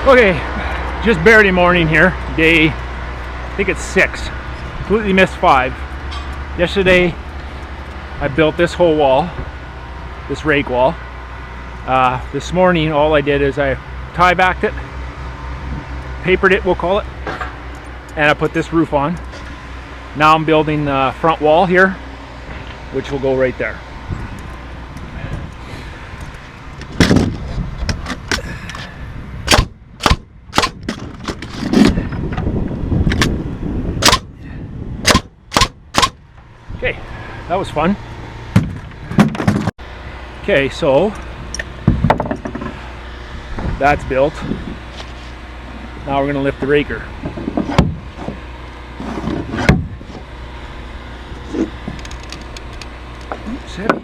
Okay, just barely morning here. Day, I think it's 6. Completely missed 5. Yesterday, I built this whole wall, this rake wall. This morning, all I did is I tie backed it, papered it, we'll call it, and I put this roof on. Now I'm building the front wall here, which will go right there. Okay, that was fun. Okay, so that's built. Now we're going to lift the raker. Oops, heavy.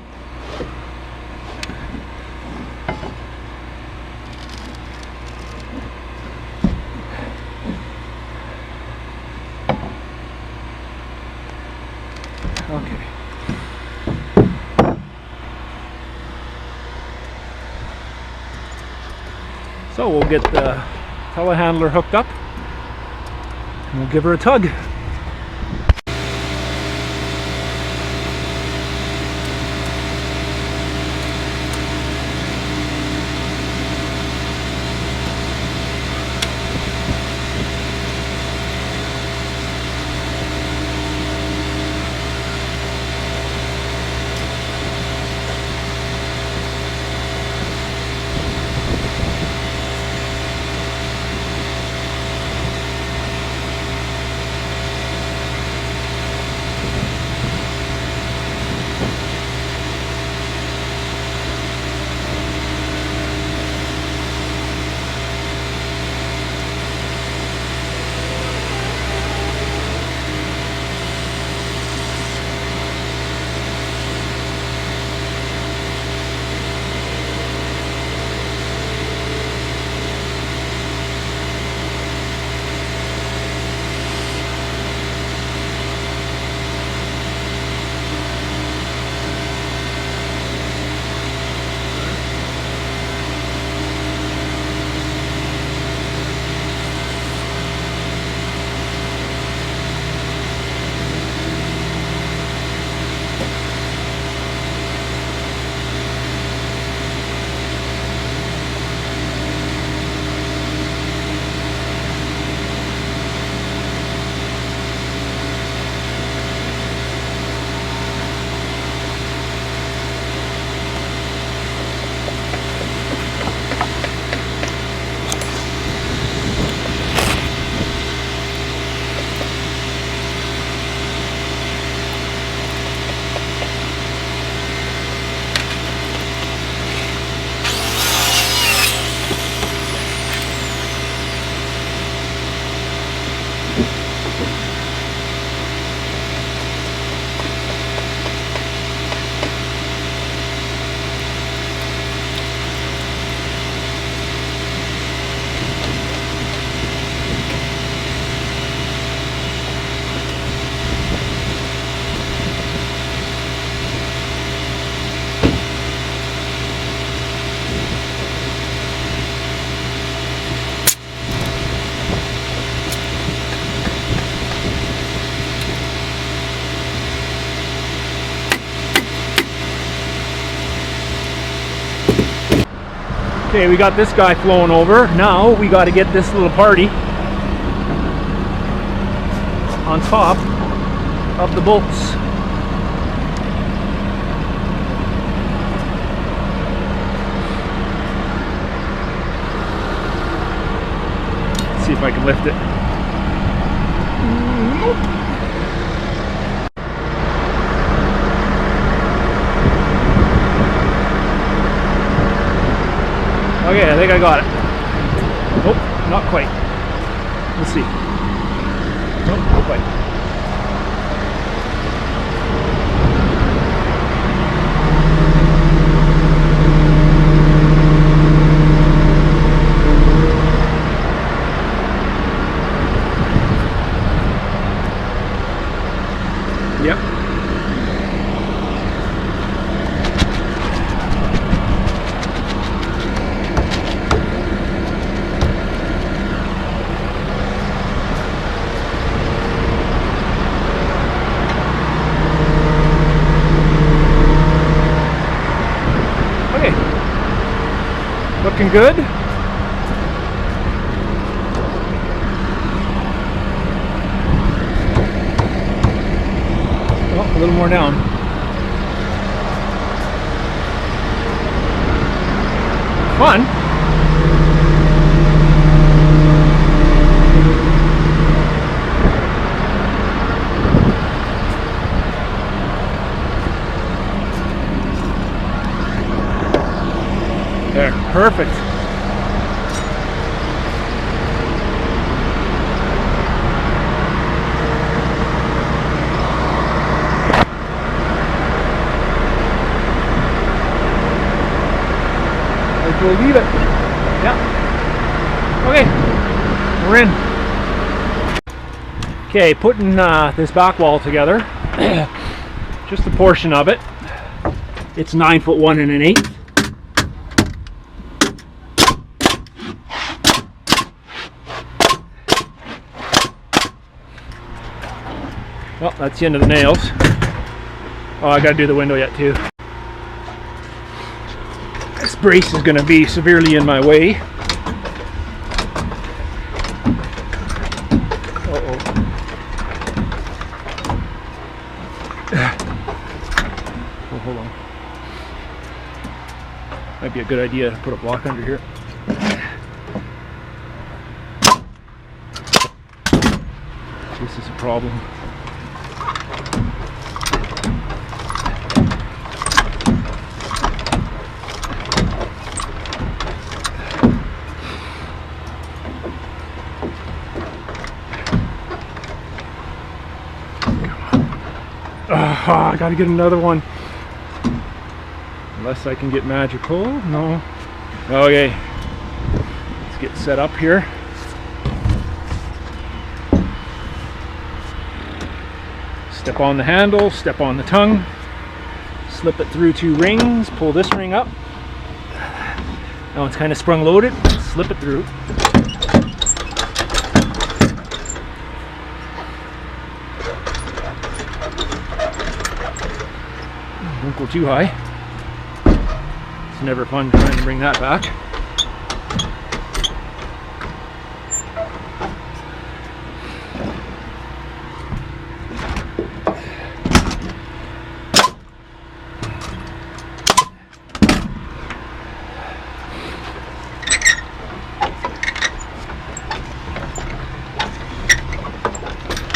Okay. So we'll get the telehandler hooked up and we'll give her a tug. Okay, we got this guy flowing over. Now we got to get this little party on top of the bolts. See if I can lift it. Okay, I think I got it. Nope, not quite. Let's see. Nope, not quite. Yep. looking good. Oh, a little more down. Fun. There, perfect. We'll leave it. Yeah. Okay, we're in. Okay, putting this back wall together. Just a portion of it. It's 9 foot 1 1/8. Well, that's the end of the nails. Oh, I gotta do the window yet too. This brace is gonna be severely in my way. Uh-oh. Oh, hold on. Might be a good idea to put a block under here. This is a problem. Oh, I gotta get another one. Unless I can get magical. No. Okay. Let's get set up here. Step on the handle, step on the tongue, slip it through 2 rings, pull this ring up. Now it's kind of sprung loaded, slip it through. Don't go too high. It's never fun trying to bring that back.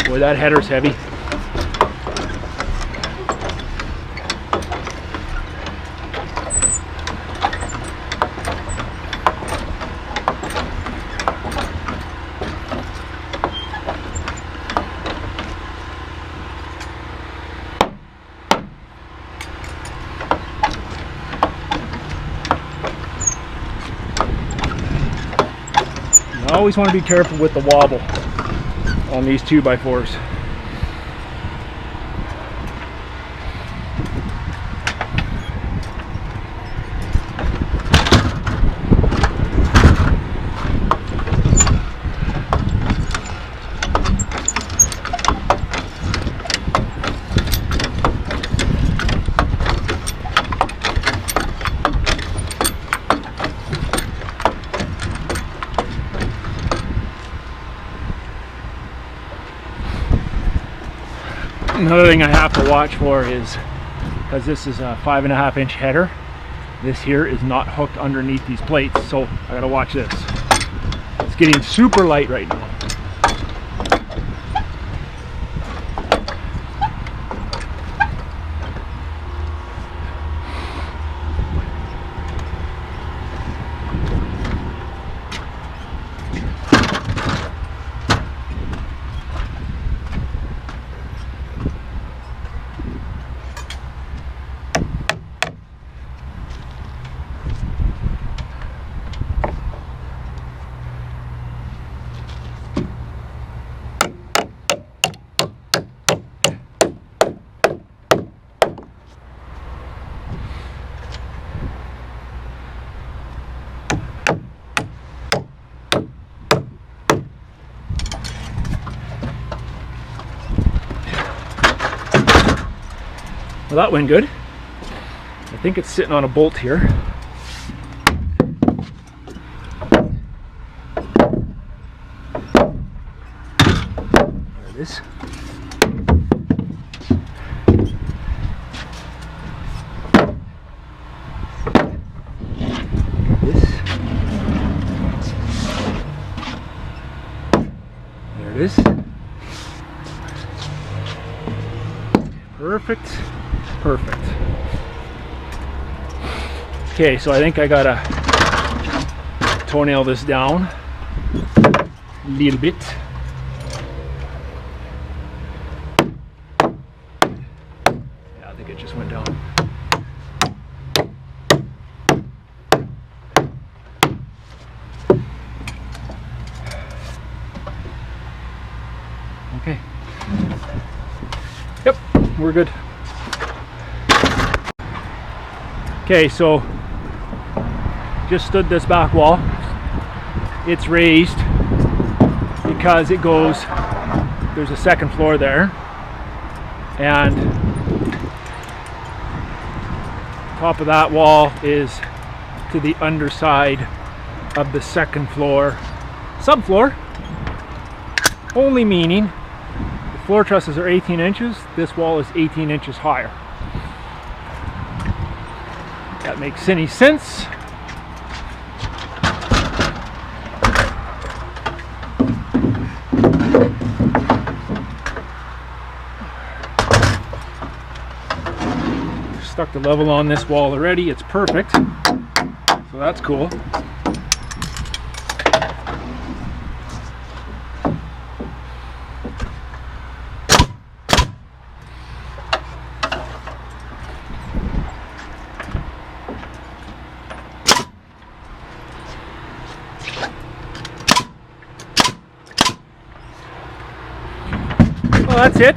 Boy, that header's heavy. I always want to be careful with the wobble on these 2x4s. Another thing I have to watch for is, because this is a 5.5-inch header, this here is not hooked underneath these plates, so I gotta watch this. It's getting super light right now. Well, that went good. I think it's sitting on a bolt here. This. There it is. Perfect. Perfect. Okay, so I think I gotta toenail this down a little bit. Yeah, I think it just went down. Okay. Yep, we're good. Okay, so just stood this back wall. It's raised because it goes, there's a second floor there, and top of that wall is to the underside of the second floor subfloor, only meaning the floor trusses are 18 inches, this wall is 18 inches higher. That makes any sense. Stuck the level on this wall already, it's perfect. So that's cool. Well, that's it.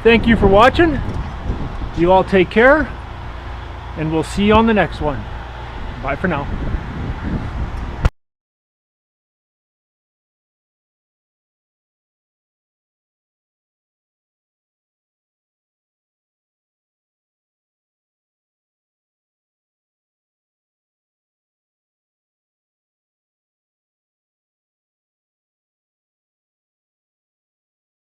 Thank you for watching. You all take care, and we'll see you on the next one. Bye for now.